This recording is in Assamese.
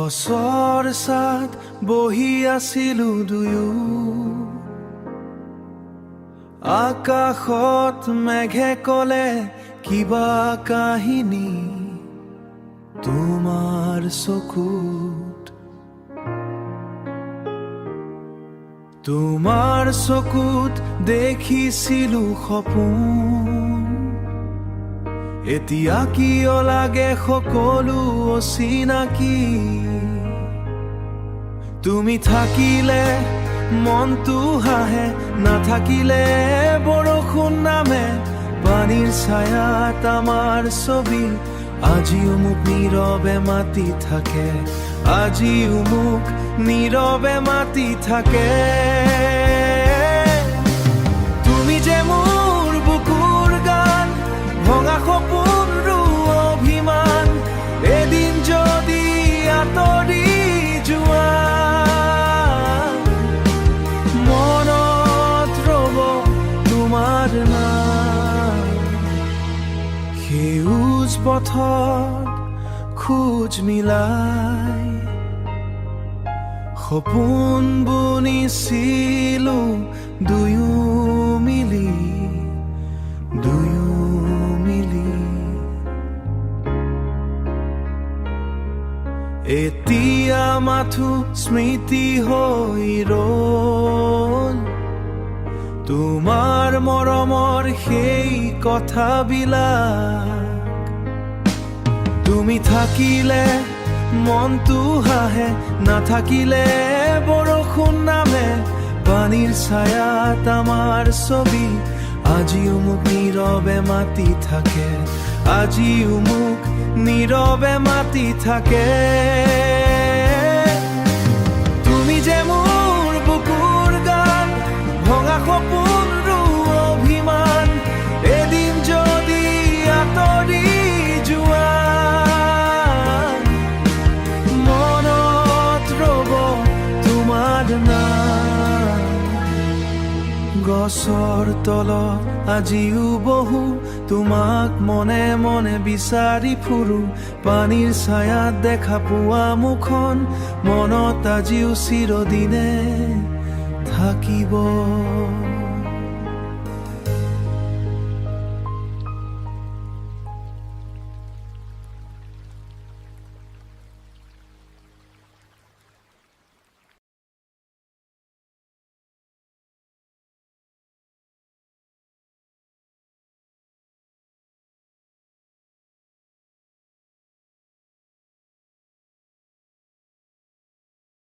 গছৰ ছাত বহি আছিলো দুয়ো, আকাশত মেঘে কলে কিবা কাহিনী তোমাৰ চকুত। তোমাৰ চকুত দেখিছিলো সপোন, এতিয়া কিয় লাগে সকলো অচিনাকি। তুমি থাকিলে মনটো হাঁহে, নাথাকিলে বৰষুণ নামে। পানীৰ ছায়াত আমাৰ ছবি আজিও মোক নীৰৱে মাতি থাকে, আজিও মোক নীৰৱে মাতি থাকে। তুমি যে মোৰ বুকুৰ গান, ভঙা সপোনৰো অভিমান। এদিন যদি আঁতৰি যোৱা, মনত ৰব তোমাৰ নাম। সেউজ পথত খোজ মিলাই সপোন বুনিছিলো দুয়ো মিলি, দুয়ো মিলি। এতিয়া মাথো স্মৃতি হৈ ৰল, তোমাৰ মৰমৰ সেই কথাবিলাক। তুমি থাকিলে মনটো হাঁহে, নাথাকিলে বৰষুণ নামে। পানীৰ ছায়াত আমাৰ ছবি আজিও মোক নীৰৱে মাতি থাকে, আজিও মোক নীৰৱে মাতি থাকে। তুমি যে মোৰ বুকুৰ গান, ভঙা সপোনৰো অভিমান। এদিন যদি আঁতৰি যোৱা, মনত ৰব তোমাৰ নাম। গছৰ তলত আজিও বহো, তোমাক মনে মনে বিচাৰি ফুৰো। পানীৰ ছায়াত দেখা পোৱা মুখন মনত আজিও চিৰদিনে থাকিব।